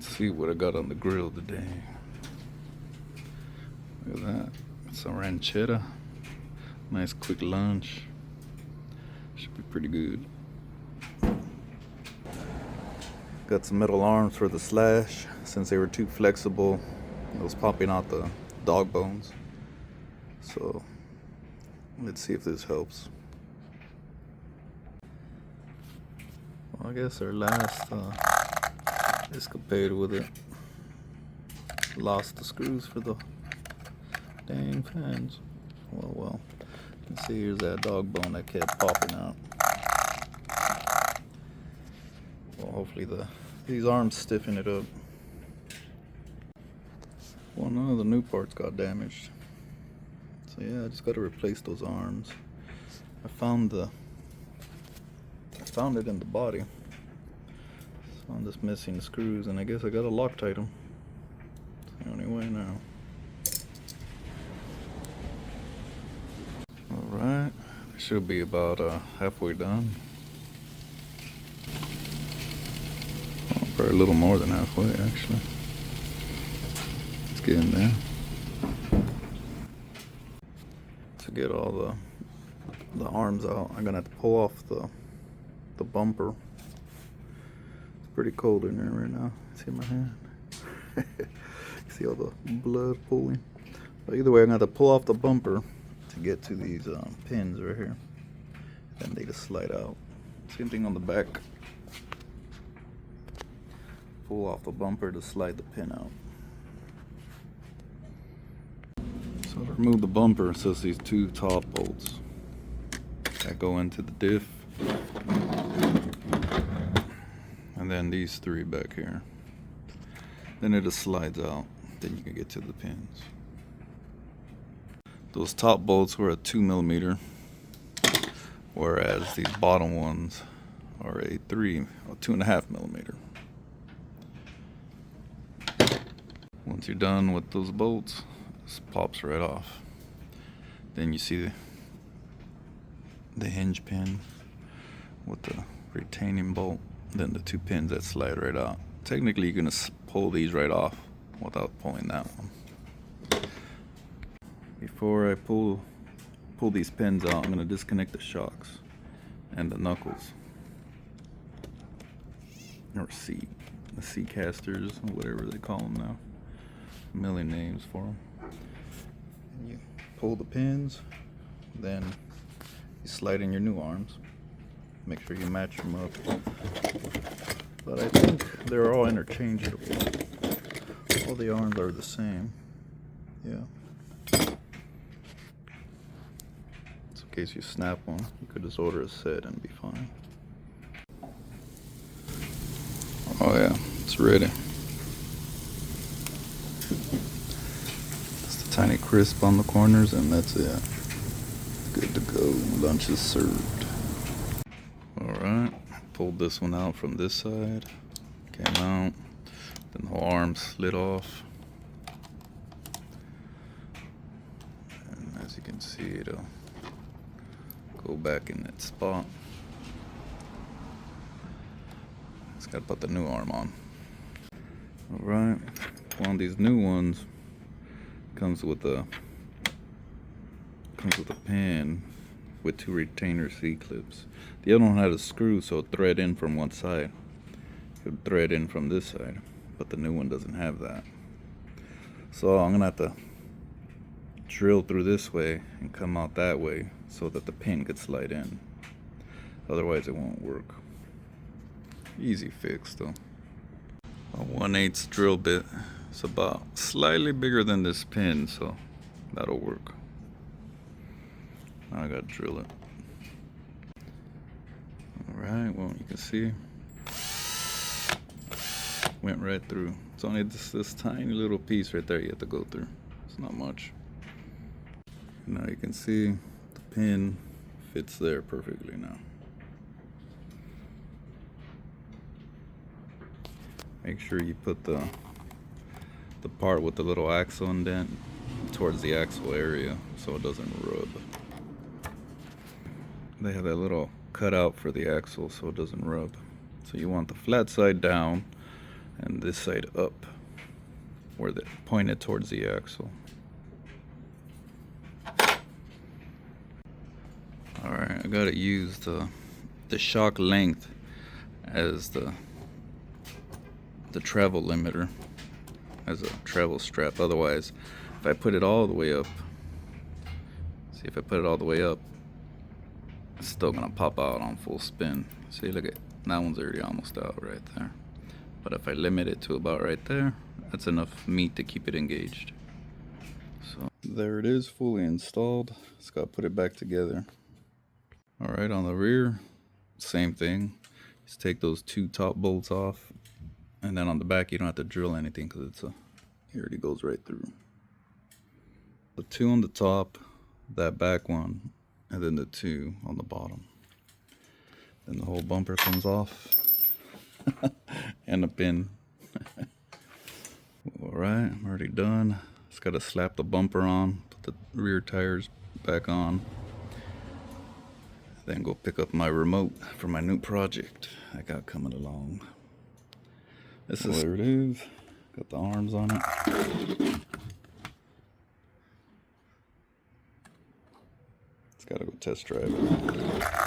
Let's see what I got on the grill today. Look at that. Some ranchetta. Nice quick lunch. Should be pretty good. Got some metal arms for the Slash. Since they were too flexible, it was popping out the dog bones. So let's see if this helps. Well, I guess our last escapade with it lost the screws for the dang fins. Well, you can see here's that dog bone that kept popping out. Well, hopefully these arms stiffen it up. Well, none of the new parts got damaged. So yeah, I just got to replace those arms. I found it in the body. So I'm just missing the screws, and I guess I gotta Loctite them. It's the only way now. Alright, I should be about halfway done. Oh, probably a little more than halfway actually. Let's get in there. To get all the arms out, I'm gonna have to pull off the bumper. It's pretty cold in there right now. See my hand? See all the blood pooling? But either way, I'm gonna have to pull off the bumper to get to these pins right here. Then they just slide out. Same thing on the back. Pull off the bumper to slide the pin out. So to remove the bumper, it's just these two top bolts that go into the diff. And then these three back here. Then it just slides out. Then you can get to the pins. Those top bolts were a 2mm, whereas these bottom ones are a 2.5mm. Once you're done with those bolts, this pops right off. Then you see the hinge pin with the retaining bolt, then the two pins that slide right out. Technically, you're gonna pull these right off without pulling that one. Before I pull these pins out, I'm gonna disconnect the shocks and the knuckles, or the C casters, whatever they call them now. A million names for them. And you pull the pins, then you slide in your new arms. Make sure you match them up. But I think they're all interchangeable. All the arms are the same. Yeah. So in case you snap one, you could just order a set and be fine. Oh yeah, it's ready. Just a tiny crisp on the corners and that's it. Good to go. Lunch is served. Alright, pulled this one out from this side. Came out. Then the whole arm slid off. And as you can see, it'll go back in that spot. Just gotta put the new arm on. Alright, one of these new ones comes with a pin with two retainer C-clips. The other one had a screw, so it thread in from one side. It would thread in from this side, but the new one doesn't have that. So I'm gonna have to drill through this way and come out that way so that the pin could slide in. Otherwise it won't work. Easy fix though. A 1/8 drill bit. It's about slightly bigger than this pin, so that'll work. Now I gotta drill it. Alright, well you can see went right through. It's only this tiny little piece right there you have to go through. It's not much. Now you can see the pin fits there perfectly now. Make sure you put the part with the little axle indent towards the axle area so it doesn't rub. They have that little cutout for the axle so it doesn't rub. So you want the flat side down and this side up, where they pointed towards the axle. Alright, I gotta use the shock length as the travel limiter, as a travel strap. Otherwise, if I put it all the way up, see, if I put it all the way up, it's still gonna pop out on full spin. See, look at that one's already almost out right there. But if I limit it to about right there, that's enough meat to keep it engaged. So there it is, fully installed. Just gotta put it back together. Alright, on the rear, same thing. Just take those 2 top bolts off, and then on the back you don't have to drill anything because it already goes right through. The 2 on the top, that back one, and then the 2 on the bottom. Then the whole bumper comes off and the pin. Alright, I'm already done. Just gotta slap the bumper on, put the rear tires back on, then go pick up my remote for my new project I got coming along. This is where it is. Got the arms on it. Just gotta go test drive it.